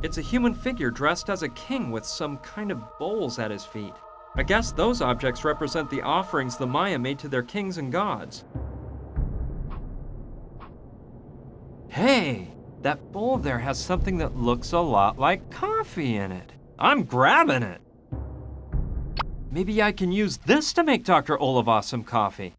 It's a human figure dressed as a king with some kind of bowls at his feet. I guess those objects represent the offerings the Maya made to their kings and gods. Hey, that bowl there has something that looks a lot like coffee in it. I'm grabbing it. Maybe I can use this to make Dr. Olivas some coffee.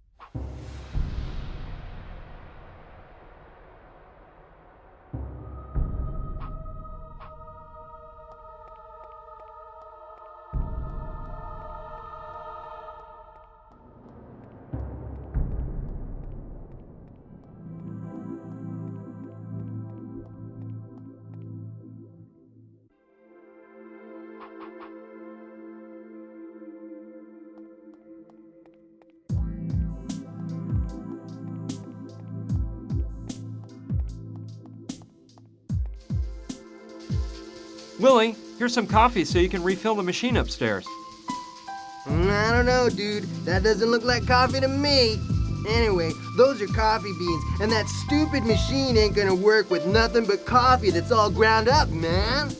Willie, here's some coffee so you can refill the machine upstairs. I don't know, dude. That doesn't look like coffee to me. Anyway, those are coffee beans, and that stupid machine ain't gonna work with nothing but coffee that's all ground up, man.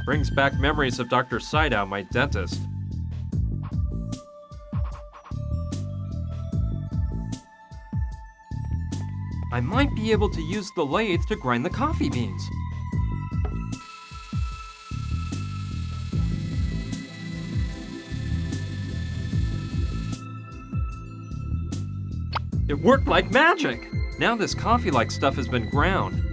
Brings back memories of Dr. Seidow, my dentist. I might be able to use the lathe to grind the coffee beans. It worked like magic! Now this coffee-like stuff has been ground.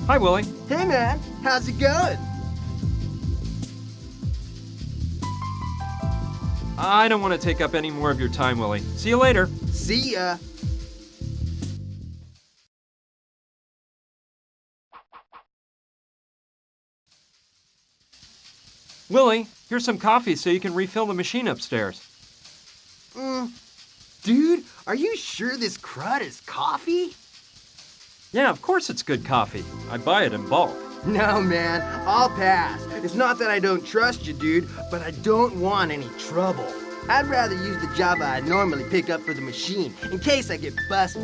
Hi, Willie. Hey, man. How's it going? I don't want to take up any more of your time, Willie. See you later. See ya. Willie, here's some coffee so you can refill the machine upstairs. Dude, are you sure this crud is coffee? Yeah, of course it's good coffee. I buy it in bulk. No, man. I'll pass. It's not that I don't trust you, dude, but I don't want any trouble. I'd rather use the Java I normally pick up for the machine, in case I get busted.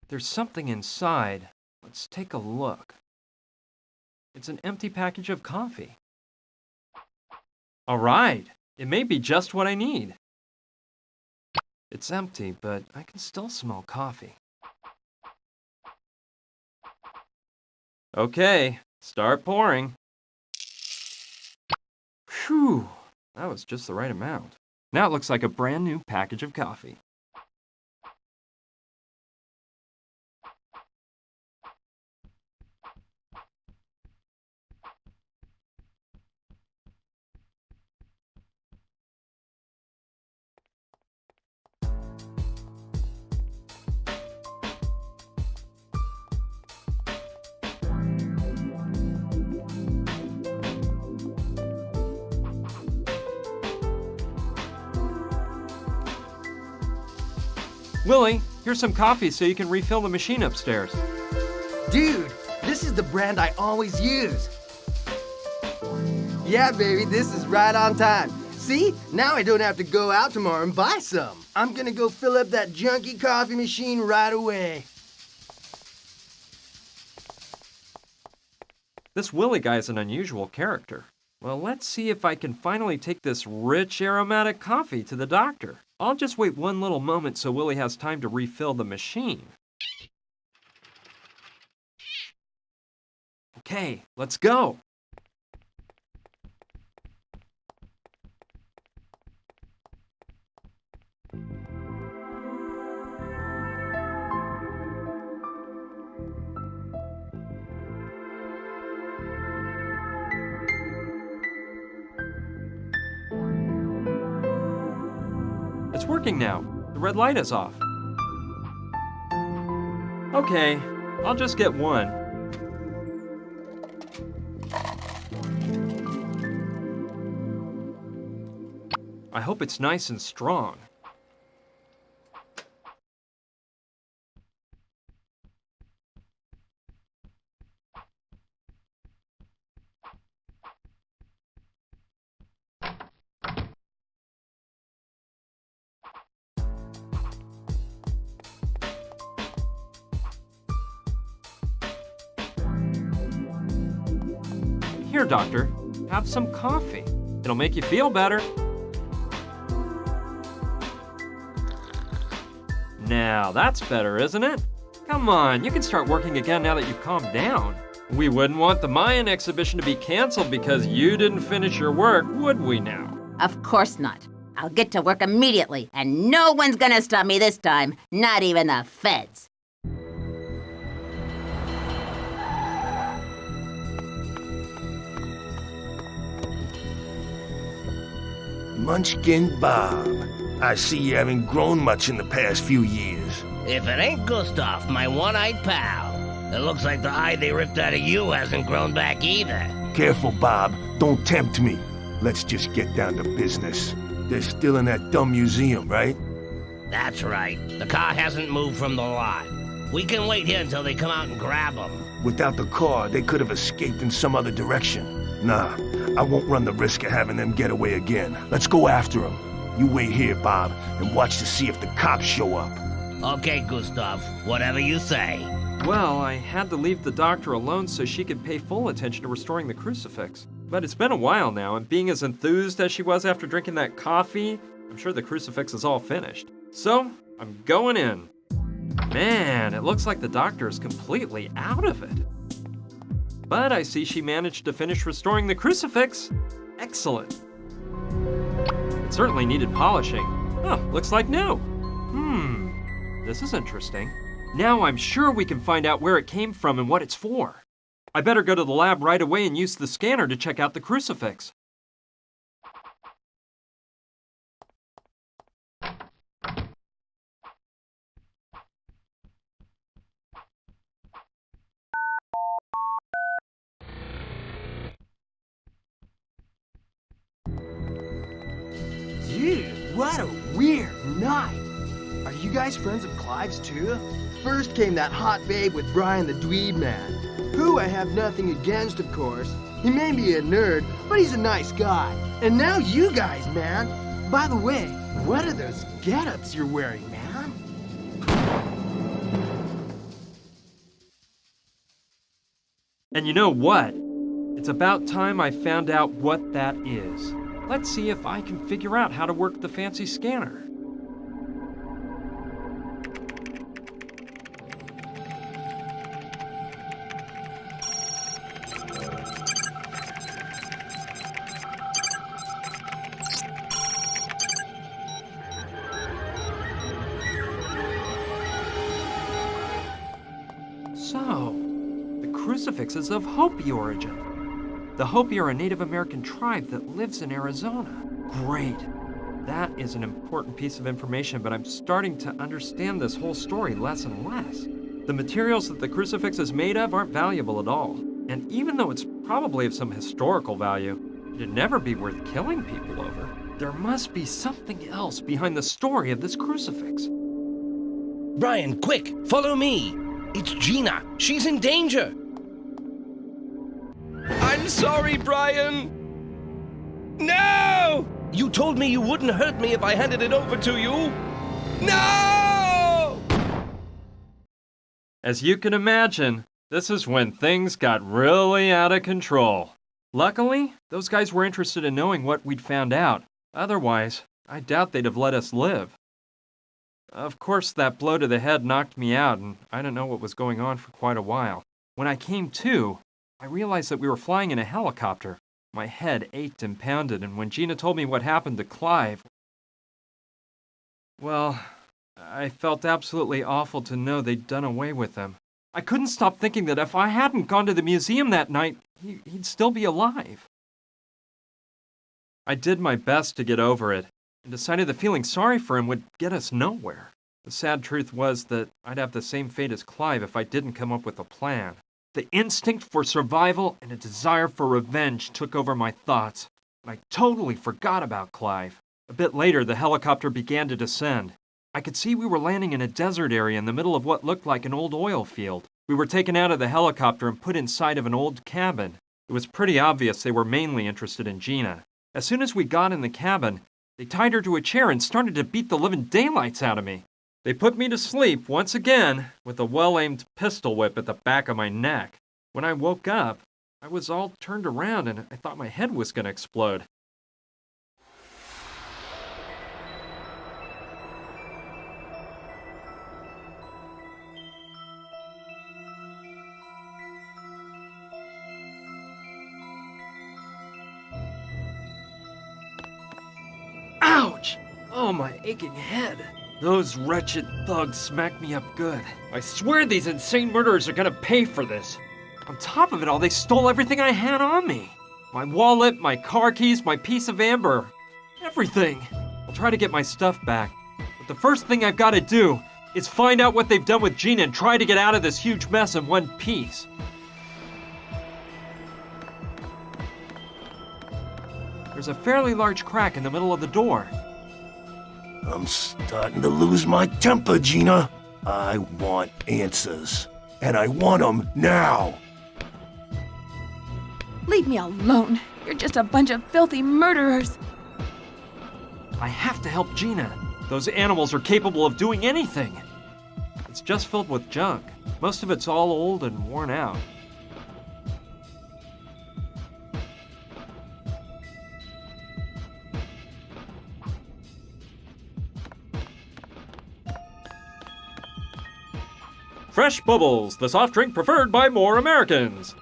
There's something inside. Let's take a look. It's an empty package of coffee. All right, it may be just what I need. It's empty, but I can still smell coffee. Okay, start pouring. Phew, that was just the right amount. Now it looks like a brand new package of coffee. Willie, here's some coffee so you can refill the machine upstairs. Dude, this is the brand I always use. Yeah, baby, this is right on time. See? Now I don't have to go out tomorrow and buy some. I'm gonna go fill up that junky coffee machine right away. This Willie guy is an unusual character. Well, let's see if I can finally take this rich aromatic coffee to the doctor. I'll just wait one little moment so Willie has time to refill the machine. Okay, let's go. It's working now. The red light is off. Okay, I'll just get one. I hope it's nice and strong. Here, doctor, have some coffee. It'll make you feel better. Now, that's better, isn't it? Come on, you can start working again now that you've calmed down. We wouldn't want the Mayan exhibition to be canceled because you didn't finish your work, would we now? Of course not. I'll get to work immediately, and no one's gonna stop me this time, not even the feds. Munchkin Bob, I see you haven't grown much in the past few years. If it ain't Gustav, my one-eyed pal. It looks like the eye they ripped out of you hasn't grown back either. Careful, Bob. Don't tempt me. Let's just get down to business. They're still in that dumb museum, right? That's right. The car hasn't moved from the lot. We can wait here until they come out and grab them. Without the car, they could have escaped in some other direction. Nah, I won't run the risk of having them get away again. Let's go after them. You wait here, Bob, and watch to see if the cops show up. Okay, Gustav. Whatever you say. Well, I had to leave the doctor alone so she could pay full attention to restoring the crucifix. But it's been a while now, and being as enthused as she was after drinking that coffee, I'm sure the crucifix is all finished. So, I'm going in. Man, it looks like the doctor is completely out of it. But I see she managed to finish restoring the crucifix. Excellent. It certainly needed polishing. Oh, looks like new. This is interesting. Now I'm sure we can find out where it came from and what it's for. I better go to the lab right away and use the scanner to check out the crucifix. Dude, what a weird night. Are you guys friends of Clive's too? First came that hot babe with Brian the Dweeb man, who I have nothing against, of course. He may be a nerd, but he's a nice guy. And now you guys, man. By the way, what are those get-ups you're wearing, man? And you know what? It's about time I found out what that is. Let's see if I can figure out how to work the fancy scanner. So, the crucifix is of Hopi origin. The Hopi are a Native American tribe that lives in Arizona. Great. That is an important piece of information, but I'm starting to understand this whole story less and less. The materials that the crucifix is made of aren't valuable at all. And even though it's probably of some historical value, it'd never be worth killing people over. There must be something else behind the story of this crucifix. Brian, quick, follow me. It's Gina. She's in danger. I'm sorry, Brian. No! You told me you wouldn't hurt me if I handed it over to you. No! As you can imagine, this is when things got really out of control. Luckily, those guys were interested in knowing what we'd found out. Otherwise, I doubt they'd have let us live. Of course, that blow to the head knocked me out, and I didn't know what was going on for quite a while. When I came to, I realized that we were flying in a helicopter. My head ached and pounded, and when Gina told me what happened to Clive, well, I felt absolutely awful to know they'd done away with him. I couldn't stop thinking that if I hadn't gone to the museum that night, he'd still be alive. I did my best to get over it, and decided that feeling sorry for him would get us nowhere. The sad truth was that I'd have the same fate as Clive if I didn't come up with a plan. The instinct for survival and a desire for revenge took over my thoughts, and I totally forgot about Clive. A bit later, the helicopter began to descend. I could see we were landing in a desert area in the middle of what looked like an old oil field. We were taken out of the helicopter and put inside of an old cabin. It was pretty obvious they were mainly interested in Gina. As soon as we got in the cabin, they tied her to a chair and started to beat the living daylights out of me. They put me to sleep once again with a well-aimed pistol whip at the back of my neck. When I woke up, I was all turned around and I thought my head was going to explode. Ouch! Oh, my aching head. Those wretched thugs smacked me up good. I swear these insane murderers are gonna pay for this. On top of it all, they stole everything I had on me. My wallet, my car keys, my piece of amber. Everything. I'll try to get my stuff back. But the first thing I've got to do is find out what they've done with Gina and try to get out of this huge mess in one piece. There's a fairly large crack in the middle of the door. I'm starting to lose my temper, Gina. I want answers. And I want them now. Leave me alone. You're just a bunch of filthy murderers. I have to help Gina. Those animals are capable of doing anything. It's just filled with junk. Most of it's all old and worn out. Fresh Bubbles, the soft drink preferred by more Americans.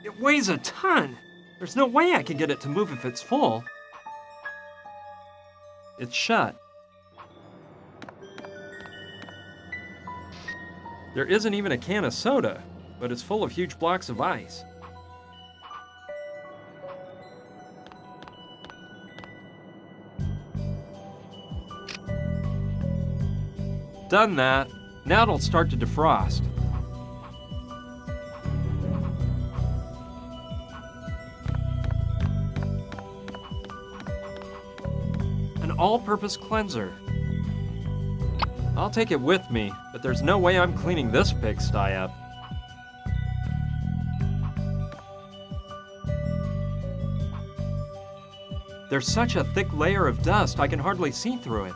It weighs a ton. There's no way I can get it to move if it's full. It's shut. There isn't even a can of soda, but it's full of huge blocks of ice. Done that. Now it'll start to defrost. An all-purpose cleanser. I'll take it with me, but there's no way I'm cleaning this pigsty up. There's such a thick layer of dust, I can hardly see through it.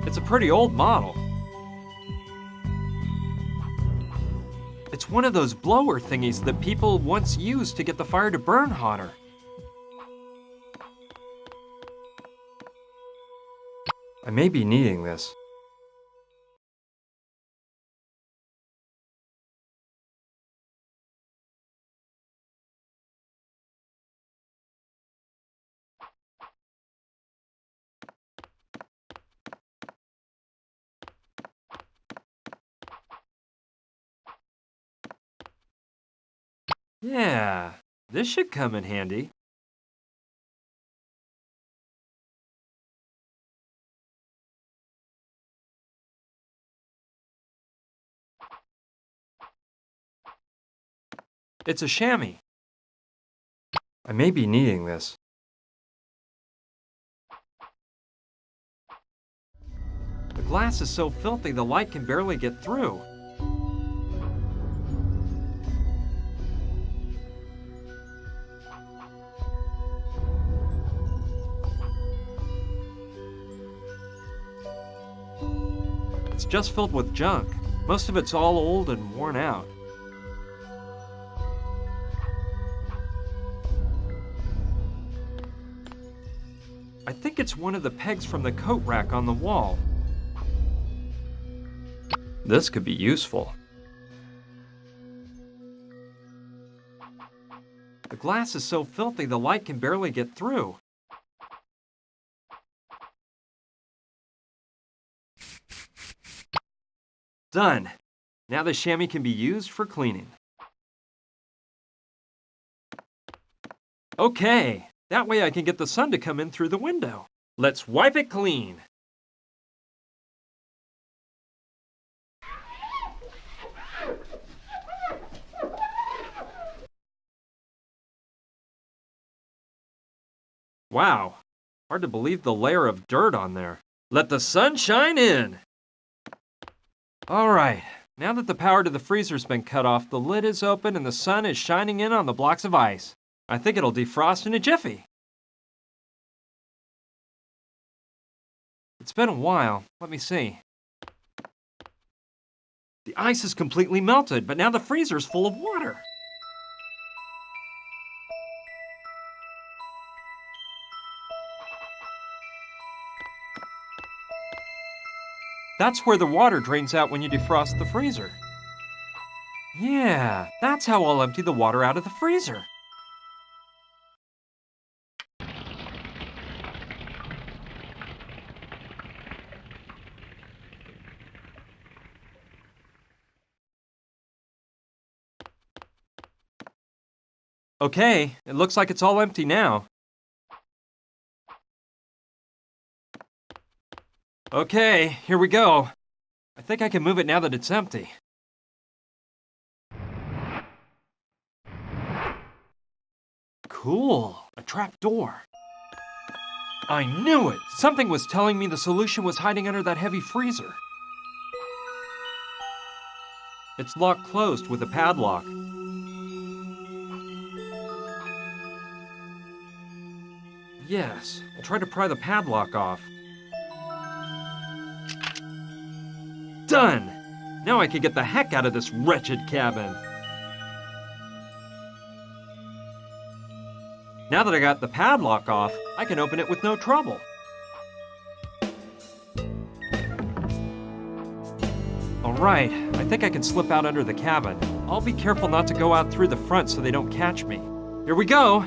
It's a pretty old model. It's one of those blower thingies that people once used to get the fire to burn hotter. I may be needing this. Yeah, this should come in handy. It's a chamois. I may be needing this. The glass is so filthy the light can barely get through. It's just filled with junk. Most of it's all old and worn out. I think it's one of the pegs from the coat rack on the wall. This could be useful. The glass is so filthy the light can barely get through. Done. Now the chamois can be used for cleaning. Okay, that way I can get the sun to come in through the window. Let's wipe it clean. Wow, hard to believe the layer of dirt on there. Let the sun shine in. All right, now that the power to the freezer's been cut off, the lid is open and the sun is shining in on the blocks of ice. I think it'll defrost in a jiffy. It's been a while. Let me see. The ice is completely melted, but now the freezer's full of water. That's where the water drains out when you defrost the freezer. Yeah, that's how I'll empty the water out of the freezer. Okay, it looks like it's all empty now. Okay, here we go. I think I can move it now that it's empty. Cool, a trap door. I knew it! Something was telling me the solution was hiding under that heavy freezer. It's locked closed with a padlock. Yes, I'll try to pry the padlock off. Done! Now I can get the heck out of this wretched cabin. Now that I got the padlock off, I can open it with no trouble. Alright, I think I can slip out under the cabin. I'll be careful not to go out through the front so they don't catch me. Here we go!